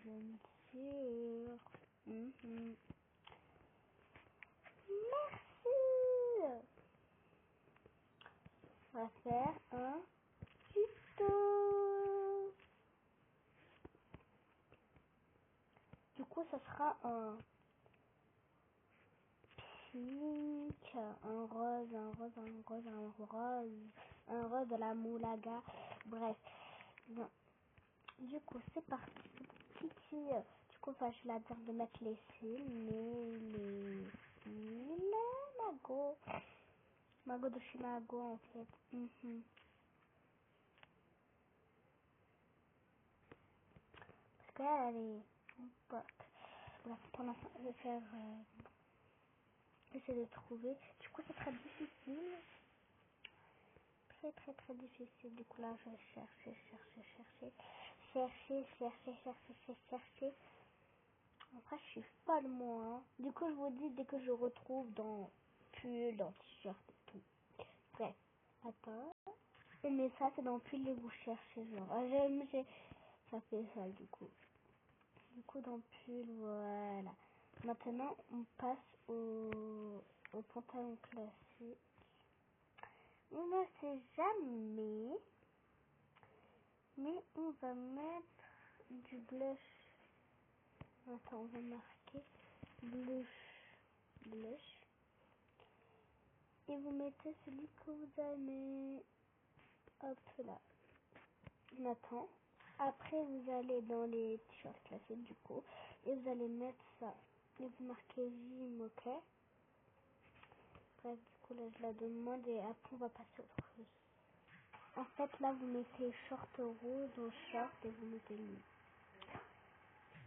bien sûr. Mhm. Merci. On va faire un tuto. Du coup, ça sera un pink, un rose, un rose, un rose, un rose, un rose de la moulaga. Bref. Bien. Du coup, c'est parti. Kiki. Du coup, je vais la dire de mettre les cils, les cils. Mago. Mago de chez Mago, en fait. Parce qu'elle, elle est... Bref, pour l'instant, je vais faire... essayer de trouver. Du coup, c'est très difficile. Très difficile. Du coup, là, je vais chercher. En fait, je suis folle, moi. Hein. Du coup, je vous dis, dès que je retrouve dans pull, dans t-shirt et tout. Bref, attends. Mais ça, c'est dans pull et vous cherchez, genre. Ça fait ça, du coup. Du coup, dans pull, voilà. Maintenant, on passe au pantalon classique. On ne sait jamais, mais on va mettre du blush. Attends, on va marquer blush. Et vous mettez celui que vous aimez. Hop là. Maintenant, après vous allez dans les t-shirts classiques du coup. Et vous allez mettre ça. Et vous marquez Vim, ok? Bref, du coup là je la demande et après on va passer au autre chose. En fait là vous mettez short rose au short et vous mettez lui.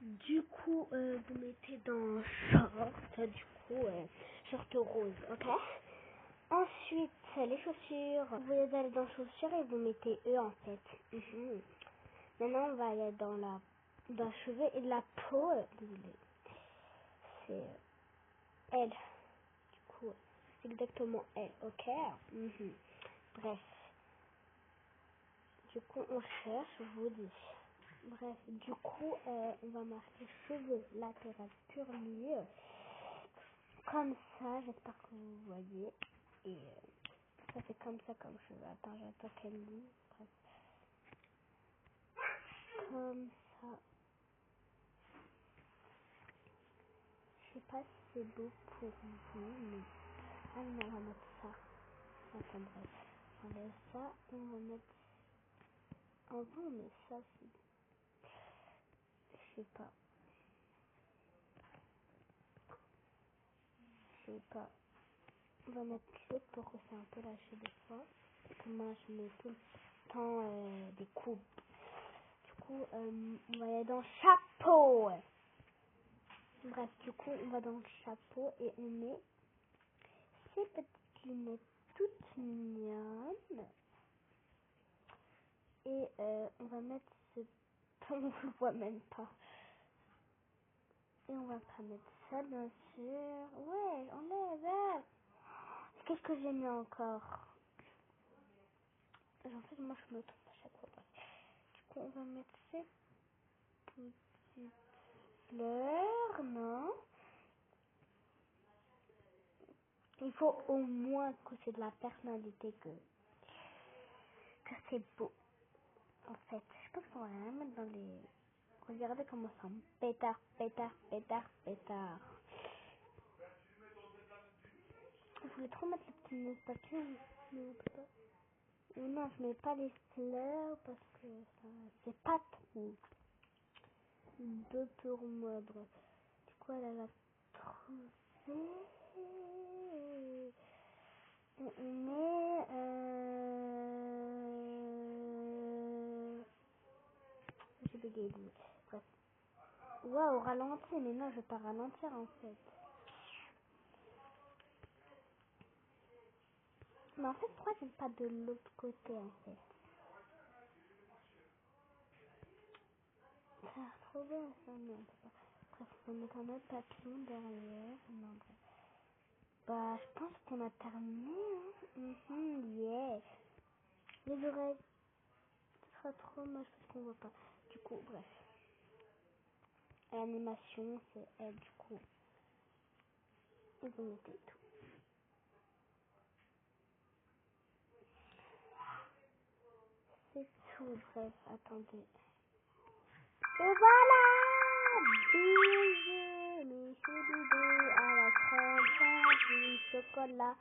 Du coup vous mettez dans short, du coup short rose, ok? Ensuite, les chaussures. Vous allez dans chaussures et vous mettez E en fait. Maintenant, on va aller dans cheveux et la peau. Désolé. C'est L. Du coup, c'est exactement L, ok? Bref. Du coup, on cherche, je vous dis. Bref, du coup, on va marquer cheveux latéral curly. Comme ça, j'espère que vous voyez. Et ça fait comme ça comme cheveux. Attends, j'attends qu'elle lit. Bref. Comme ça. Je sais pas si c'est beau pour vous, mais... Ah non, on va mettre ça. Attends, bref. On enlève ça et on va mettre... En bon, mais ça, c'est... Je sais pas. On va mettre l'autre pour que c'est un peu lâché des fois. Moi, je mets tout le temps des coupes. Du coup, on va aller dans chapeau. Bref, du coup, on va dans le chapeau et on met ces petites lunettes toutes mignonnes. Et on va mettre ce... On ne le voit même pas. Et on va pas mettre ça, bien sûr. Ouais, enlève. Qu'est-ce que j'ai mis encore? En fait, moi, je me trompe à chaque fois. Du coup, on va mettre ces petites fleurs, non? Il faut au moins que c'est de la personnalité, que c'est beau. En fait, je pense qu'on va rien mettre dans les... Regardez comment ça me pétard. Je voulais trop mettre le petit nez papier, mais on peut pas. Non, je mets pas les fleurs parce que ça, c'est pas trop beau pour moi. Bref. Du coup, elle a trouvé. On met j'ai bégayé. Bref. Waouh, ralenti, mais non, je vais pas ralentir en fait. Mais en fait, pourquoi j'aime pas de l'autre côté en fait? Ça a l'air trop bien ça, mais on peut pas. Bref, on va mettre un autre papillon derrière. Non, bref. Bah, je pense qu'on a terminé, hein. Yeah. Les oreilles, ce sera trop moche parce qu'on voit pas. Du coup, bref. L'animation, c'est elle, du coup. Ils ont noté tout. C'est tout, bref, attendez. Et voilà! Bisous, Michou Doudou, à la crème, du chocolat.